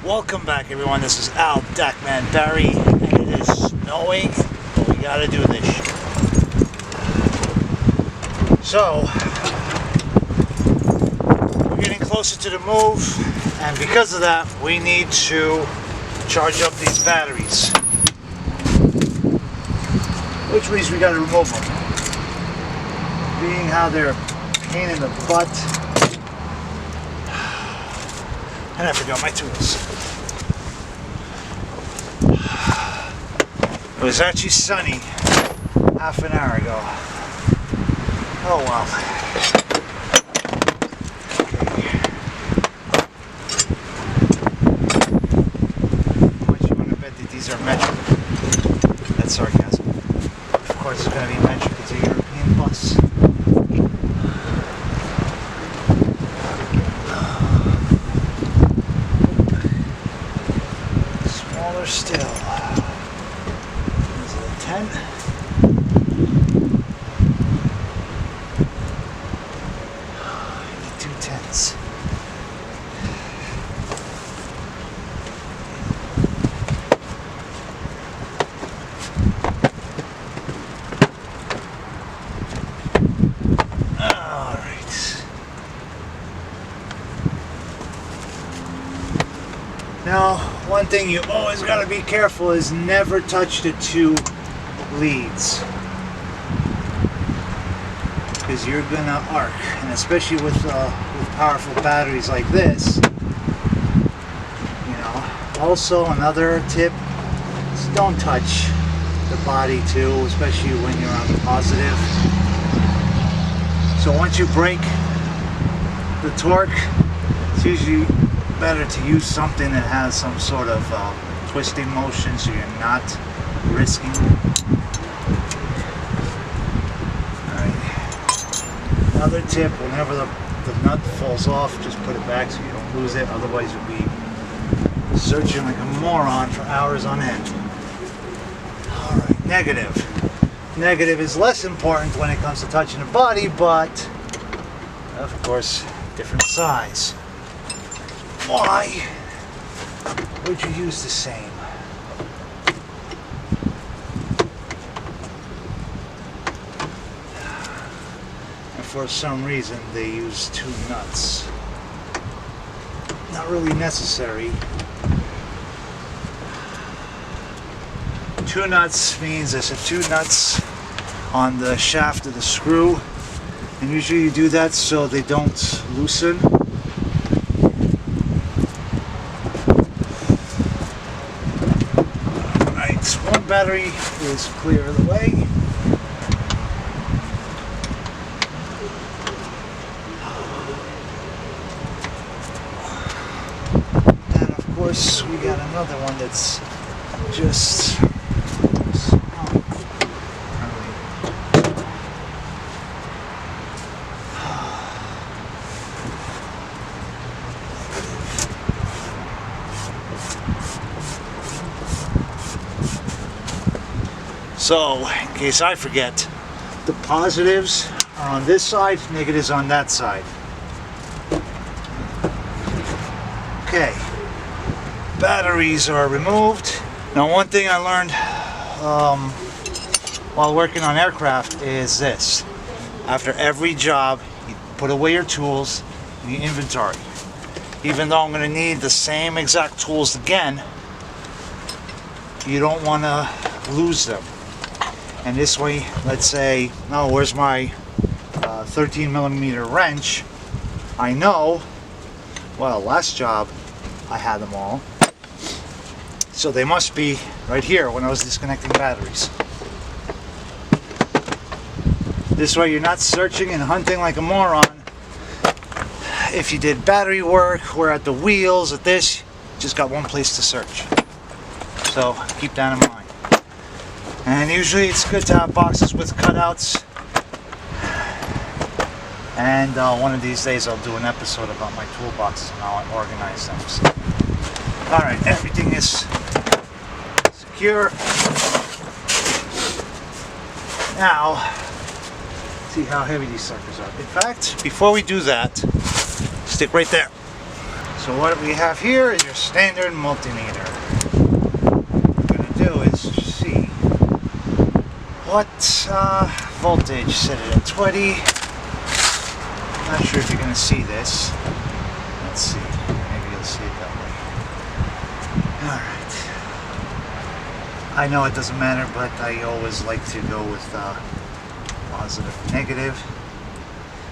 Welcome back, everyone. This is Al Dackman Barry, and it is snowing, but we gotta do this. So, we're getting closer to the move, and because of that, we need to charge up these batteries. Which means we gotta remove them. Being how they're a pain in the butt. And I forgot my tools. It was actually sunny half an hour ago. Oh well. How much you want to bet that these are metric? That's sarcasm. Of course it's going to be metric. It's a European bus. Smaller still. Is it a 10? I need 2 10s. Alright. Now, one thing you always got to be careful is never touch the 2 leads, because you're gonna arc, and especially with powerful batteries like this. You know. Also, another tip is don't touch the body too, especially when you're on the positive. So once you break the torque, it's usually better to use something that has some sort of twisting motion, so you're not risking. Alright. Another tip, whenever the nut falls off, just put it back so you don't lose it, otherwise you'll be searching like a moron for hours on end. Alright, negative. Negative is less important when it comes to touching the body, but of course, different size. Why would you use the same? And for some reason they use 2 nuts. Not really necessary. 2 nuts means there's 2 nuts on the shaft of the screw, and usually you do that so they don't loosen. One battery is clear of the way. And of course we got another one that's just so, in case I forget, the positives are on this side, negatives on that side. Okay, batteries are removed. Now, one thing I learned while working on aircraft is this. After every job, you put away your tools in your inventory. Even though I'm going to need the same exact tools again, you don't want to lose them. And this way, let's say, oh, where's my 13mm wrench? I know, well, last job I had them all. So they must be right here when I was disconnecting batteries. This way you're not searching and hunting like a moron. If you did battery work, or at the wheels, at this, just got one place to search. So keep that in mind. And usually it's good to have boxes with cutouts. And one of these days I'll do an episode about my toolboxes and how I organize them. So, alright, everything is secure. Now, see how heavy these suckers are. In fact, before we do that, stick right there. So what we have here is your standard multimeter. What we're going to do is see what voltage, set it at 20. Not sure if you're going to see this. Let's see, maybe you'll see it that way. Alright. I know it doesn't matter, but I always like to go with positive and negative.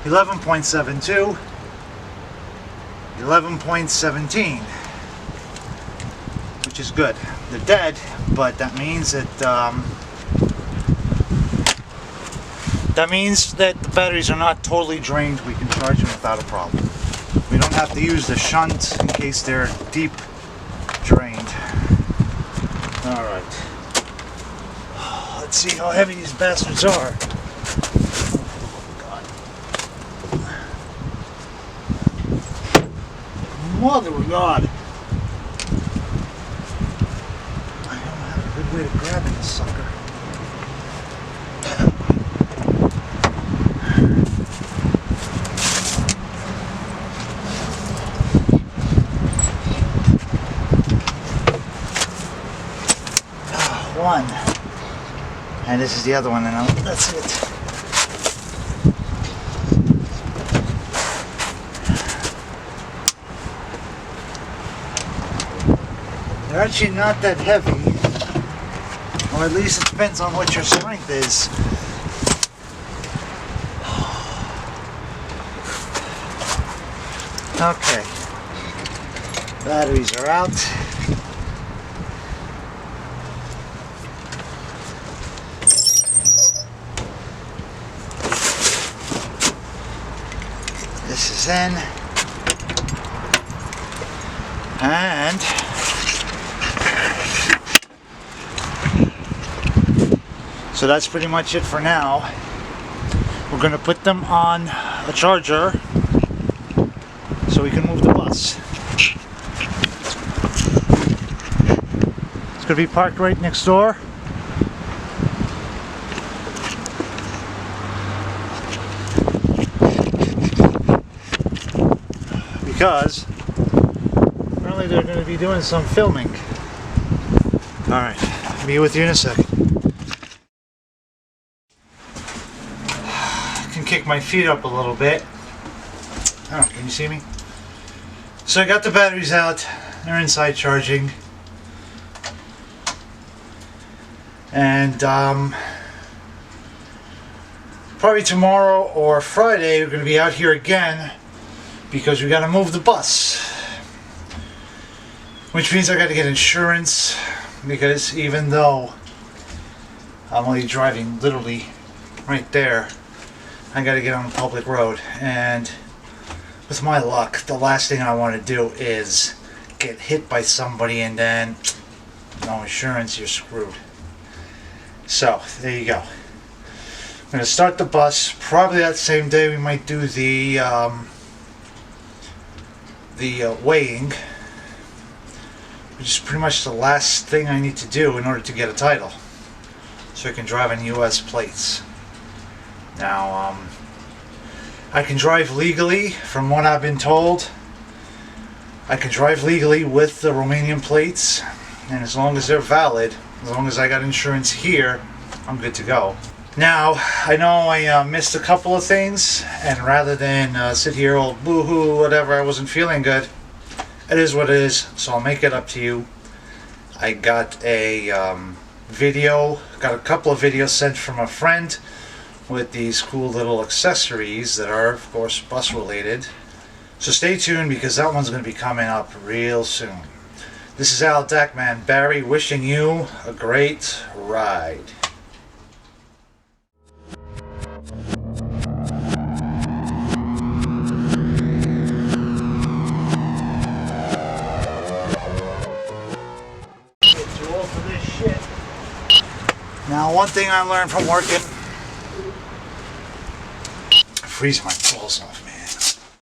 11.72, 11.17, which is good. They're dead, but that means that the batteries are not totally drained. We can charge them without a problem. We don't have to use the shunt in case they're deep drained. All right. Let's see how heavy these bastards are. Mother of God! I don't have a good way to grab this sucker. One. And this is the other one, and that's it. They're actually not that heavy, or at least it depends on what your strength is. Okay, batteries are out. This is in, and so that's pretty much it for now. We're going to put them on a charger so we can move the bus. It's going to be parked right next door. Because apparently they're going to be doing some filming. Alright, be with you in a second. I can kick my feet up a little bit. Oh, can you see me? So I got the batteries out. They're inside charging. And probably tomorrow or Friday we're going to be out here again, because we got to move the bus, which means I got to get insurance, because even though I'm only driving literally right there, I got to get on a public road, and with my luck, the last thing I want to do is get hit by somebody and then no insurance, you're screwed. So there you go. I'm going to start the bus. Probably that same day we might do the weighing, which is pretty much the last thing I need to do in order to get a title, so I can drive on US plates. Now, I can drive legally, from what I've been told. I can drive legally with the Romanian plates, and as long as they're valid, as long as I got insurance here, I'm good to go. Now, I know I missed a couple of things, and rather than sit here all boo-hoo, whatever, I wasn't feeling good, it is what it is, so I'll make it up to you. I got a got a couple of videos sent from a friend with these cool little accessories that are, of course, bus related. So stay tuned, because that one's going to be coming up real soon. This is Al Deckman Barry wishing you a great ride. Now, one thing I learned from working, freezing my balls off, man.